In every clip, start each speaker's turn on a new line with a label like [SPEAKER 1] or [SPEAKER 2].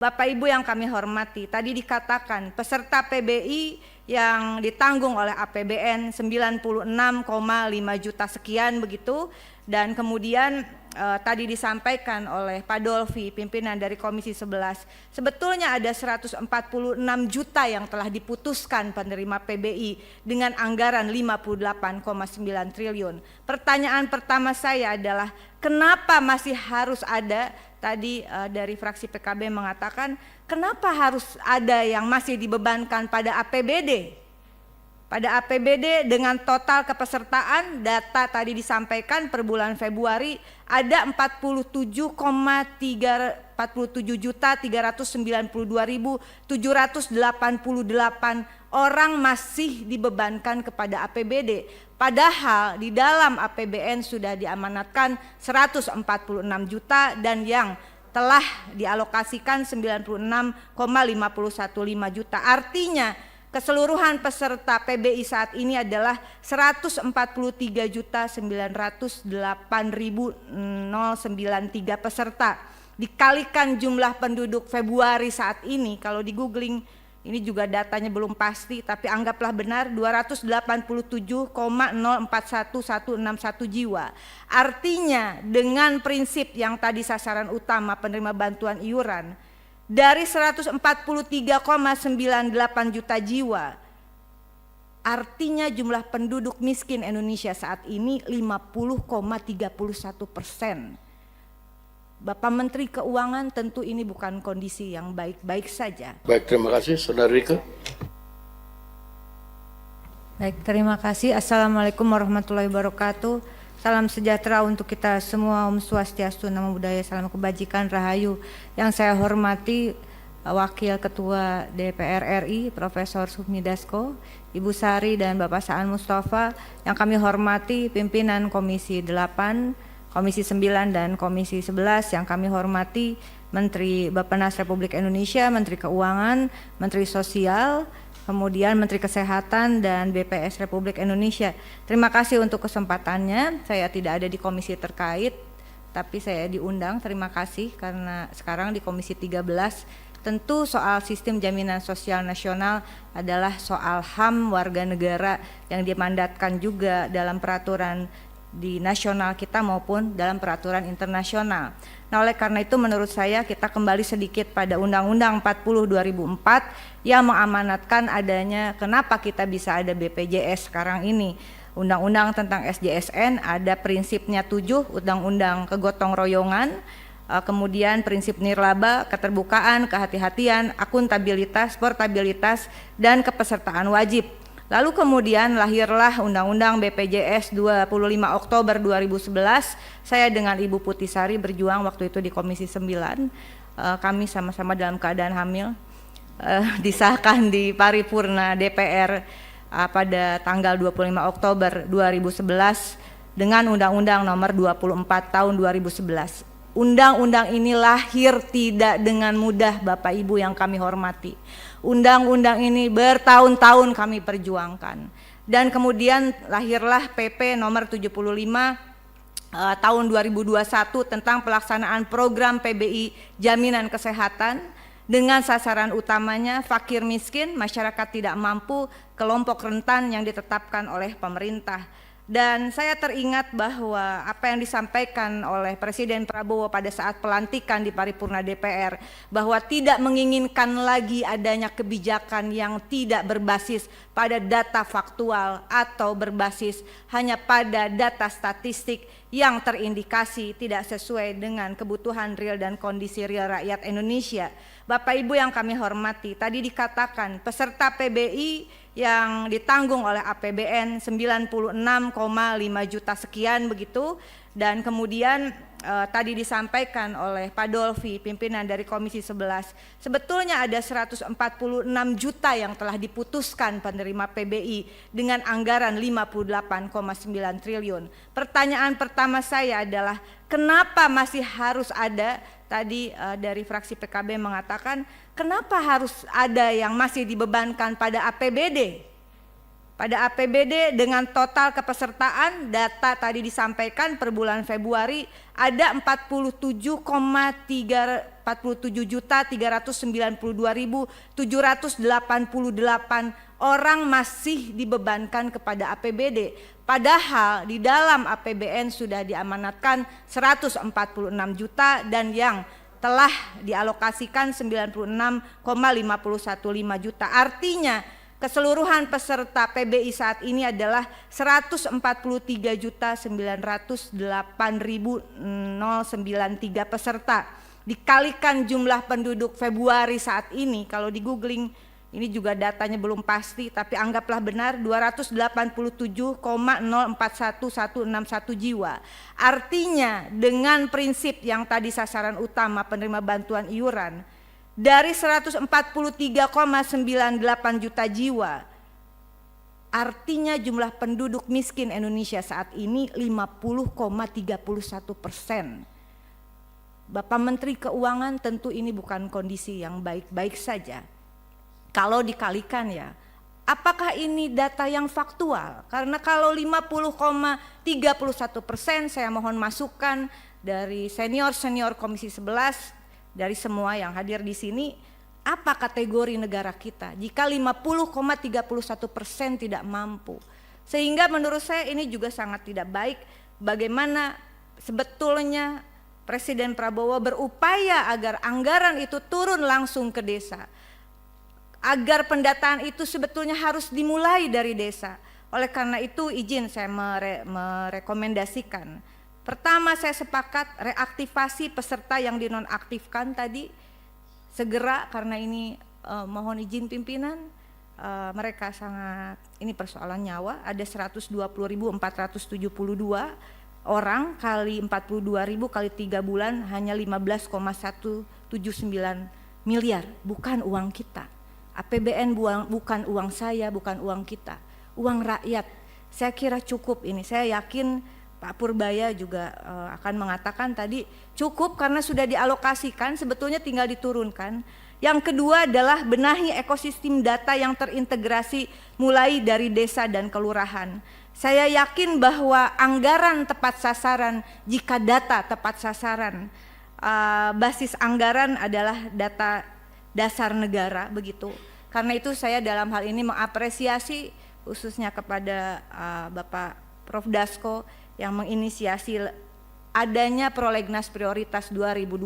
[SPEAKER 1] Bapak Ibu yang kami hormati, tadi dikatakan peserta PBI yang ditanggung oleh APBN 96,5 juta sekian begitu, dan kemudian tadi disampaikan oleh Pak Dolfi, pimpinan dari Komisi 11, sebetulnya ada 146 juta yang telah diputuskan penerima PBI dengan anggaran 58,9 triliun. Pertanyaan pertama saya adalah kenapa masih harus ada, tadi dari fraksi PKB mengatakan kenapa harus ada yang masih dibebankan pada APBD? Pada APBD dengan total kepesertaan data tadi disampaikan per bulan Februari ada 47.392.788 orang masih dibebankan kepada APBD. Padahal di dalam APBN sudah diamanatkan 146 juta dan yang telah dialokasikan 96,515 juta. Artinya keseluruhan peserta PBI saat ini adalah 143.908.093 peserta. Dikalikan jumlah penduduk Februari saat ini, kalau di googling, ini juga datanya belum pasti, tapi anggaplah benar 287,041161 jiwa. Artinya dengan prinsip yang tadi sasaran utama penerima bantuan iuran, dari 143,98 juta jiwa, artinya jumlah penduduk miskin Indonesia saat ini 50,31%. Bapak Menteri Keuangan, tentu ini bukan kondisi yang baik-baik saja.
[SPEAKER 2] Baik, terima kasih. Saudara Rike.
[SPEAKER 1] Baik, terima kasih. Assalamualaikum warahmatullahi wabarakatuh. Salam sejahtera untuk kita semua. Om Swastiastu, Namo Buddhaya, salam kebajikan, rahayu. Yang saya hormati Wakil Ketua DPR RI Profesor Sufmi Dasko, Ibu Sari dan Bapak Saan Mustafa. Yang kami hormati pimpinan Komisi 8, Komisi 9 dan Komisi 11. Yang kami hormati Menteri Bappenas Republik Indonesia, Menteri Keuangan, Menteri Sosial, kemudian Menteri Kesehatan dan BPS Republik Indonesia. Terima kasih untuk kesempatannya. Saya tidak ada di komisi terkait, tapi saya diundang. Terima kasih karena sekarang di Komisi 13 tentu soal sistem jaminan sosial nasional adalah soal HAM warga negara yang dimandatkan juga dalam peraturan di nasional kita maupun dalam peraturan internasional. Nah, oleh karena itu menurut saya kita kembali sedikit pada Undang-Undang 40 2004 yang mengamanatkan adanya kenapa kita bisa ada BPJS sekarang ini. Undang-Undang tentang SJSN ada prinsipnya 7, Undang-Undang kegotong royongan, kemudian prinsip nirlaba, keterbukaan, kehati-hatian, akuntabilitas, portabilitas, dan kepesertaan wajib. Lalu kemudian lahirlah Undang-Undang BPJS 25 Oktober 2011. Saya dengan Ibu Putisari berjuang waktu itu di Komisi 9. Kami sama-sama dalam keadaan hamil. Disahkan di paripurna DPR pada tanggal 25 Oktober 2011 dengan Undang-Undang nomor 24 tahun 2011. Undang-undang ini lahir tidak dengan mudah, Bapak Ibu yang kami hormati. Undang-undang ini bertahun-tahun kami perjuangkan. Dan kemudian lahirlah PP nomor 75 tahun 2021 tentang pelaksanaan program PBI Jaminan Kesehatan dengan sasaran utamanya fakir miskin, masyarakat tidak mampu, kelompok rentan yang ditetapkan oleh pemerintah. Dan saya teringat bahwa apa yang disampaikan oleh Presiden Prabowo pada saat pelantikan di paripurna DPR, bahwa tidak menginginkan lagi adanya kebijakan yang tidak berbasis pada data faktual atau berbasis hanya pada data statistik yang terindikasi tidak sesuai dengan kebutuhan real dan kondisi real rakyat Indonesia. Bapak Ibu yang kami hormati, tadi dikatakan peserta PBI yang ditanggung oleh APBN 96,5 juta sekian begitu, dan kemudian tadi disampaikan oleh Pak Dolfi, pimpinan dari Komisi 11, sebetulnya ada 146 juta yang telah diputuskan penerima PBI dengan anggaran 58,9 triliun. Pertanyaan pertama saya adalah kenapa masih harus ada, tadi dari fraksi PKB mengatakan kenapa harus ada yang masih dibebankan pada APBD? pada APBD dengan total kepesertaan data tadi disampaikan per bulan Februari ada 47.392.788 orang masih dibebankan kepada APBD. Padahal di dalam APBN sudah diamanatkan 146 juta dan yang telah dialokasikan 96,515 juta. Artinya keseluruhan peserta PBI saat ini adalah 143.908.093 peserta. Dikalikan jumlah penduduk Februari saat ini, kalau di googling, ini juga datanya belum pasti, tapi anggaplah benar 287,041161 jiwa. Artinya dengan prinsip yang tadi sasaran utama penerima bantuan iuran, dari 143,98 juta jiwa, artinya jumlah penduduk miskin Indonesia saat ini 50,31%. Bapak Menteri Keuangan, tentu ini bukan kondisi yang baik-baik saja. Kalau dikalikan ya, apakah ini data yang faktual? Karena kalau 50,31%, saya mohon masukan dari senior-senior Komisi 11, dari semua yang hadir di sini, apa kategori negara kita jika 50,31% tidak mampu? Sehingga menurut saya ini juga sangat tidak baik. Bagaimana sebetulnya Presiden Prabowo berupaya agar anggaran itu turun langsung ke desa, agar pendataan itu sebetulnya harus dimulai dari desa. Oleh karena itu izin saya merekomendasikan. Pertama, saya sepakat reaktivasi peserta yang dinonaktifkan tadi segera, karena ini mohon izin pimpinan, mereka sangat, ini persoalan nyawa. Ada 120.472 orang kali 42.000 kali 3 bulan hanya 15,179 miliar, bukan uang kita. APBN bukan uang saya, bukan uang kita, uang rakyat. Saya kira cukup ini. Saya yakin Pak Purbaya juga akan mengatakan tadi cukup karena sudah dialokasikan, sebetulnya tinggal diturunkan. Yang kedua adalah benahi ekosistem data yang terintegrasi mulai dari desa dan kelurahan. Saya yakin bahwa anggaran tepat sasaran, jika data tepat sasaran, basis anggaran adalah data dasar negara, begitu. Karena itu saya dalam hal ini mengapresiasi khususnya kepada Bapak Prof. Dasko yang menginisiasi adanya prolegnas prioritas 2026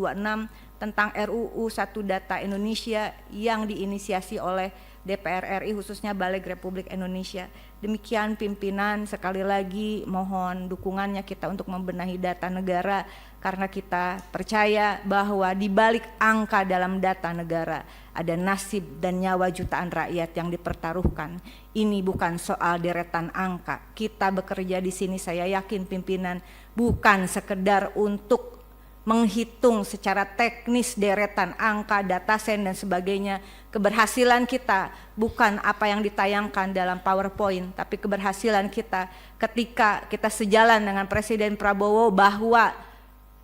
[SPEAKER 1] tentang RUU 1 Data Indonesia yang diinisiasi oleh DPR RI, khususnya Balik Republik Indonesia. Demikian pimpinan, sekali lagi mohon dukungannya kita untuk membenahi data negara, karena kita percaya bahwa di balik angka dalam data negara ada nasib dan nyawa jutaan rakyat yang dipertaruhkan. Ini bukan soal deretan angka. Kita bekerja di sini, saya yakin pimpinan, bukan sekedar untuk menghitung secara teknis deretan angka, dataset dan sebagainya. Keberhasilan kita bukan apa yang ditayangkan dalam PowerPoint, tapi keberhasilan kita ketika kita sejalan dengan Presiden Prabowo bahwa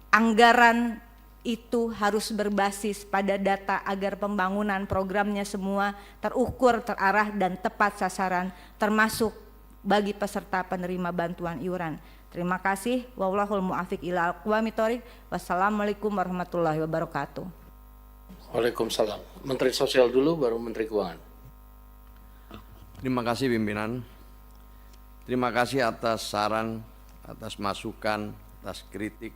[SPEAKER 1] anggaran itu harus berbasis pada data agar pembangunan programnya semua terukur, terarah dan tepat sasaran, termasuk bagi peserta penerima bantuan iuran. Terima kasih. Wallahul muwaffiq ila aqwamit thoriq. Wassalamualaikum warahmatullahi wabarakatuh.
[SPEAKER 2] Waalaikumsalam. Menteri Sosial dulu, baru Menteri Keuangan.
[SPEAKER 3] Terima kasih pimpinan. Terima kasih atas saran, atas masukan, atas kritik,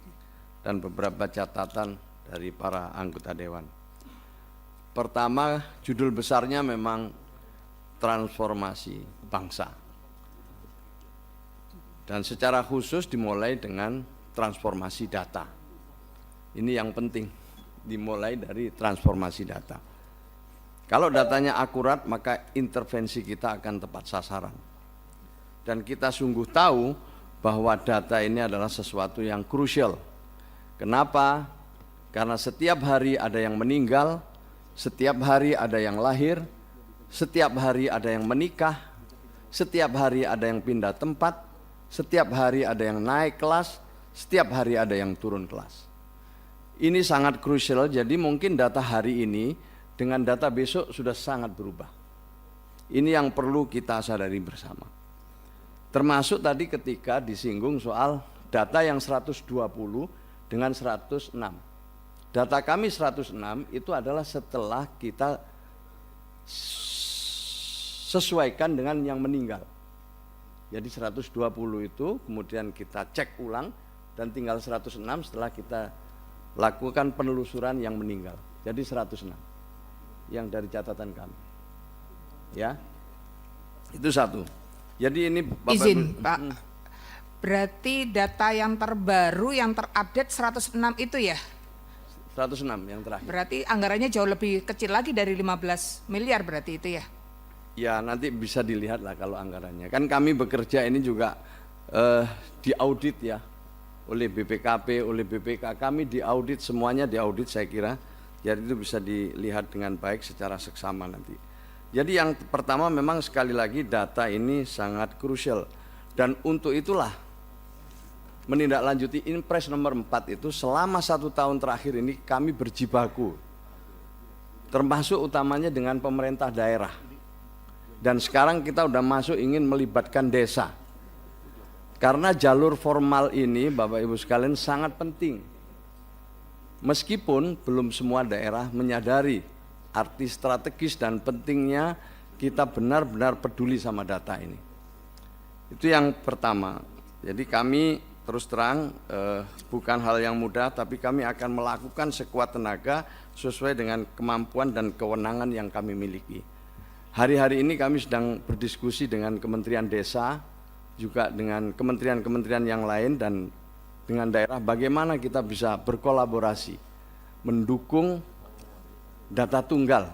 [SPEAKER 3] dan beberapa catatan dari para anggota Dewan. Pertama, judul besarnya memang transformasi bangsa. Dan secara khusus dimulai dengan transformasi data. Ini yang penting, dimulai dari transformasi data. Kalau datanya akurat, maka intervensi kita akan tepat sasaran. Dan kita sungguh tahu bahwa data ini adalah sesuatu yang krusial. Kenapa? Karena setiap hari ada yang meninggal, setiap hari ada yang lahir, setiap hari ada yang menikah, setiap hari ada yang pindah tempat, setiap hari ada yang naik kelas, setiap hari ada yang turun kelas. Ini sangat krusial, jadi mungkin data hari ini dengan data besok sudah sangat berubah. Ini yang perlu kita sadari bersama. Termasuk tadi ketika disinggung soal data yang 120 dengan 106. Data kami 106 itu adalah setelah kita sesuaikan dengan yang meninggal. Jadi 120 itu kemudian kita cek ulang dan tinggal 106 setelah kita lakukan penelusuran yang meninggal. Jadi 106 yang dari catatan kami. Ya. Itu satu. Jadi ini Bapak
[SPEAKER 4] Izin, Pak. Berarti data yang terbaru yang terupdate 106 itu ya?
[SPEAKER 3] 106 yang terakhir.
[SPEAKER 4] Berarti anggarannya jauh lebih kecil lagi dari 15 miliar berarti itu ya?
[SPEAKER 3] Ya nanti bisa dilihat lah kalau anggarannya. Kan kami bekerja ini juga diaudit ya oleh BPKP, oleh BPK. Kami diaudit, semuanya diaudit saya kira. Jadi itu bisa dilihat dengan baik secara seksama nanti. Jadi yang pertama memang sekali lagi data ini sangat krusial. Dan untuk itulah menindaklanjuti Inpres nomor 4 itu selama 1 tahun terakhir ini kami berjibaku. Termasuk utamanya dengan pemerintah daerah. Dan sekarang kita udah masuk ingin melibatkan desa. Karena jalur formal ini Bapak Ibu sekalian sangat penting. Meskipun belum semua daerah menyadari arti strategis dan pentingnya kita benar-benar peduli sama data ini. Itu yang pertama. Jadi kami terus terang bukan hal yang mudah, tapi kami akan melakukan sekuat tenaga sesuai dengan kemampuan dan kewenangan yang kami miliki. Hari-hari ini kami sedang berdiskusi dengan Kementerian Desa, juga dengan kementerian-kementerian yang lain dan dengan daerah bagaimana kita bisa berkolaborasi, mendukung data tunggal.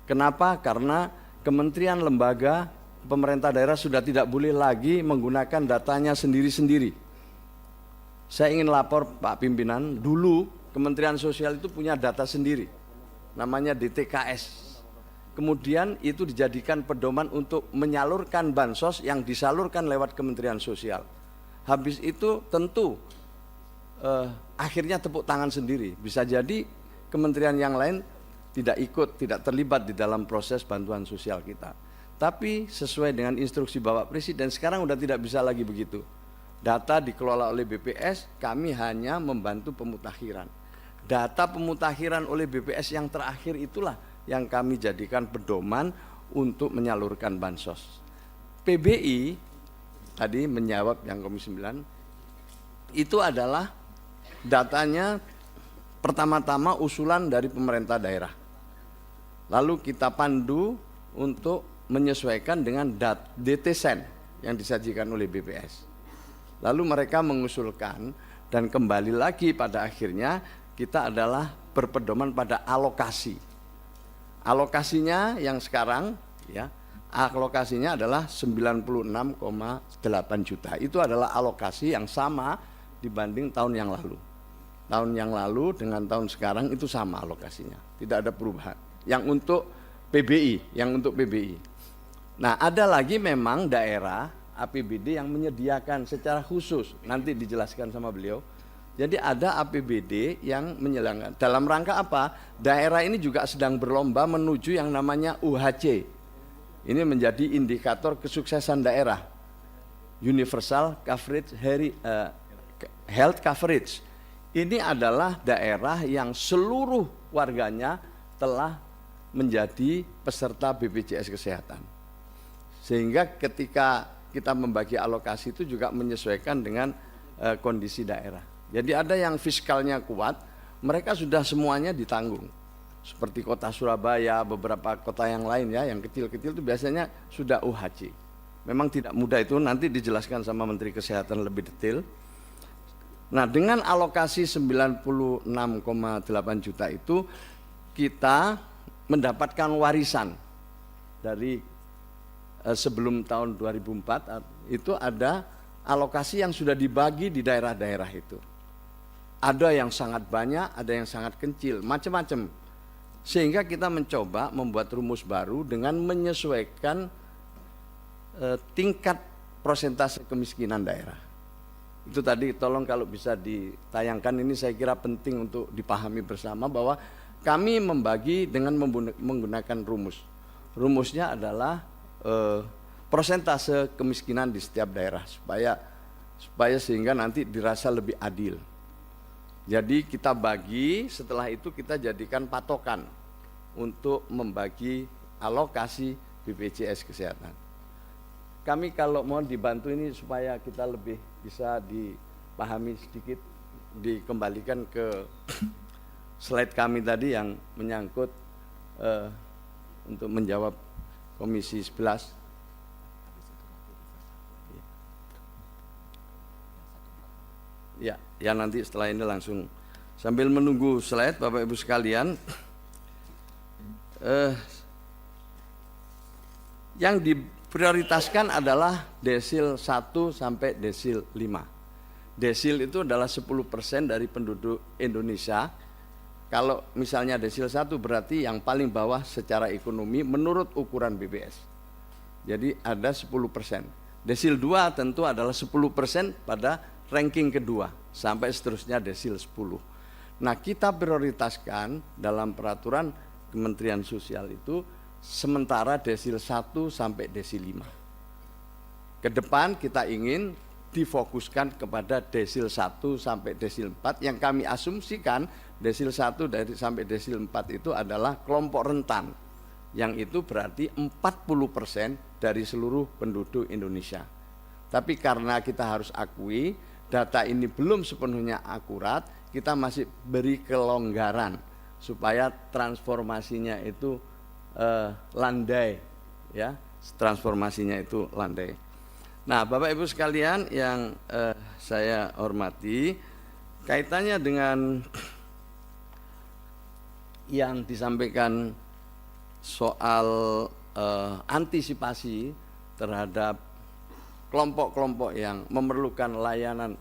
[SPEAKER 3] Kenapa? Karena kementerian lembaga pemerintah daerah sudah tidak boleh lagi menggunakan datanya sendiri-sendiri. Saya ingin lapor Pak Pimpinan, dulu Kementerian Sosial itu punya data sendiri, namanya DTKS. Kemudian itu dijadikan pedoman untuk menyalurkan bansos yang disalurkan lewat Kementerian Sosial. Habis itu tentu akhirnya tepuk tangan sendiri. Bisa jadi kementerian yang lain tidak ikut, tidak terlibat di dalam proses bantuan sosial kita. Tapi sesuai dengan instruksi Bapak Presiden sekarang udah tidak bisa lagi begitu. Data dikelola oleh BPS, kami hanya membantu pemutakhiran. Data pemutakhiran oleh BPS yang terakhir itulah yang kami jadikan pedoman untuk menyalurkan bansos. PBI tadi menjawab yang Komisi 9 itu adalah datanya pertama-tama usulan dari pemerintah daerah. Lalu kita pandu untuk menyesuaikan dengan DTSEN yang disajikan oleh BPS. Lalu mereka mengusulkan dan kembali lagi pada akhirnya kita adalah berpedoman pada alokasi. Alokasinya yang sekarang ya, alokasinya adalah 96,8 juta. Itu adalah alokasi yang sama dibanding tahun yang lalu. Tahun yang lalu dengan tahun sekarang itu sama alokasinya, tidak ada perubahan. Yang untuk PBI, Nah, ada lagi memang daerah APBD yang menyediakan secara khusus, nanti dijelaskan sama beliau. Jadi ada APBD yang menyelenggarakan. Dalam rangka apa? Daerah ini juga sedang berlomba menuju yang namanya UHC. Ini menjadi indikator kesuksesan daerah. Universal Coverage Health Coverage. Ini adalah daerah yang seluruh warganya telah menjadi peserta BPJS Kesehatan. Sehingga ketika kita membagi alokasi itu juga menyesuaikan dengan kondisi daerah. Jadi ada yang fiskalnya kuat, mereka sudah semuanya ditanggung. Seperti kota Surabaya, beberapa kota yang lain ya, yang kecil-kecil itu biasanya sudah UHC. Memang tidak mudah itu, nanti dijelaskan sama Menteri Kesehatan lebih detail. Nah, dengan alokasi 96,8 juta itu kita mendapatkan warisan dari sebelum tahun 2004 itu ada alokasi yang sudah dibagi di daerah-daerah itu. Ada yang sangat banyak, ada yang sangat kecil, macam-macam. Sehingga kita mencoba membuat rumus baru dengan menyesuaikan tingkat persentase kemiskinan daerah. Itu tadi tolong kalau bisa ditayangkan, ini saya kira penting untuk dipahami bersama bahwa kami membagi dengan menggunakan rumus. rumusnya adalah persentase kemiskinan di setiap daerah supaya sehingga nanti dirasa lebih adil. Jadi kita bagi, setelah itu kita jadikan patokan untuk membagi alokasi BPJS Kesehatan. Kami kalau mohon dibantu ini supaya kita lebih bisa dipahami sedikit, dikembalikan ke slide kami tadi yang menyangkut untuk menjawab Komisi 11. Ya nanti setelah ini langsung sambil menunggu slide Bapak Ibu sekalian, yang diprioritaskan adalah desil 1 sampai desil 5. Desil itu adalah 10% dari penduduk Indonesia. Kalau misalnya desil 1 berarti yang paling bawah secara ekonomi menurut ukuran BPS. Jadi ada 10%. Desil 2 tentu adalah 10% pada ranking kedua sampai seterusnya desil 10. Nah, kita prioritaskan dalam peraturan Kementerian Sosial itu sementara desil 1 sampai desil 5. Ke depan kita ingin difokuskan kepada desil 1 sampai desil 4 yang kami asumsikan desil 1 sampai desil 4 itu adalah kelompok rentan, yang itu berarti 40% dari seluruh penduduk Indonesia. Tapi karena kita harus akui data ini belum sepenuhnya akurat, kita masih beri kelonggaran supaya transformasinya itu landai, ya, transformasinya itu landai. Nah, Bapak Ibu sekalian yang saya hormati, kaitannya dengan yang disampaikan soal antisipasi terhadap kelompok-kelompok yang memerlukan layanan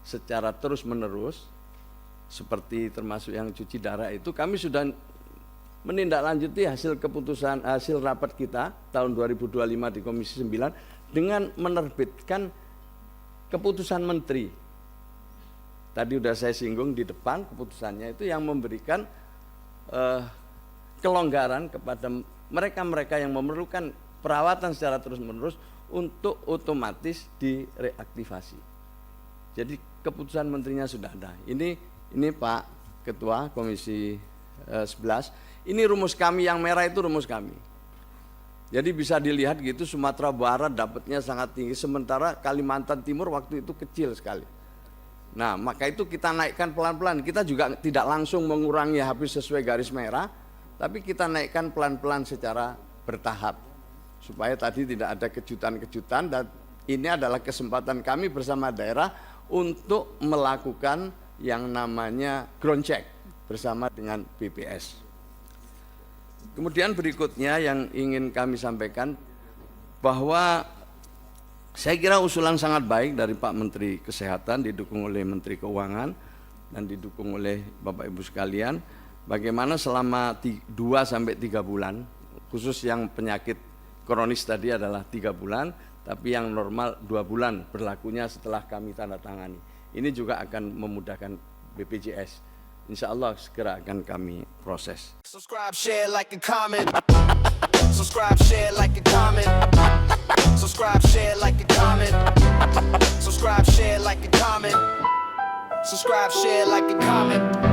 [SPEAKER 3] secara terus-menerus, seperti termasuk yang cuci darah itu, kami sudah menindaklanjuti hasil rapat kita tahun 2025 di Komisi 9 dengan menerbitkan keputusan menteri. Tadi sudah saya singgung di depan, keputusannya itu yang memberikan kelonggaran kepada mereka-mereka yang memerlukan perawatan secara terus-menerus untuk otomatis direaktivasi. Jadi keputusan menterinya sudah ada. Ini Pak Ketua Komisi 11, ini rumus kami yang merah itu rumus kami. Jadi bisa dilihat gitu, Sumatera Barat dapatnya sangat tinggi, sementara Kalimantan Timur waktu itu kecil sekali. Nah, maka itu kita naikkan pelan-pelan. Kita juga tidak langsung mengurangi habis sesuai garis merah, tapi kita naikkan pelan-pelan secara bertahap, supaya tadi tidak ada kejutan-kejutan. Dan ini adalah kesempatan kami bersama daerah untuk melakukan yang namanya ground check bersama dengan BPS. Kemudian berikutnya yang ingin kami sampaikan, bahwa saya kira usulan sangat baik dari Pak Menteri Kesehatan, didukung oleh Menteri Keuangan dan didukung oleh Bapak Ibu sekalian, bagaimana selama 2-3 bulan, khusus yang penyakit kronis tadi adalah 3 bulan, tapi yang normal 2 bulan berlakunya setelah kami tanda tangani. Ini juga akan memudahkan BPJS. Insya Allah segera akan kami proses.
[SPEAKER 5] Subscribe, share, like, and comment. Subscribe, share, like, and comment. Subscribe, share, like, and comment. Subscribe, share, like, and comment. Subscribe, share, like, and comment.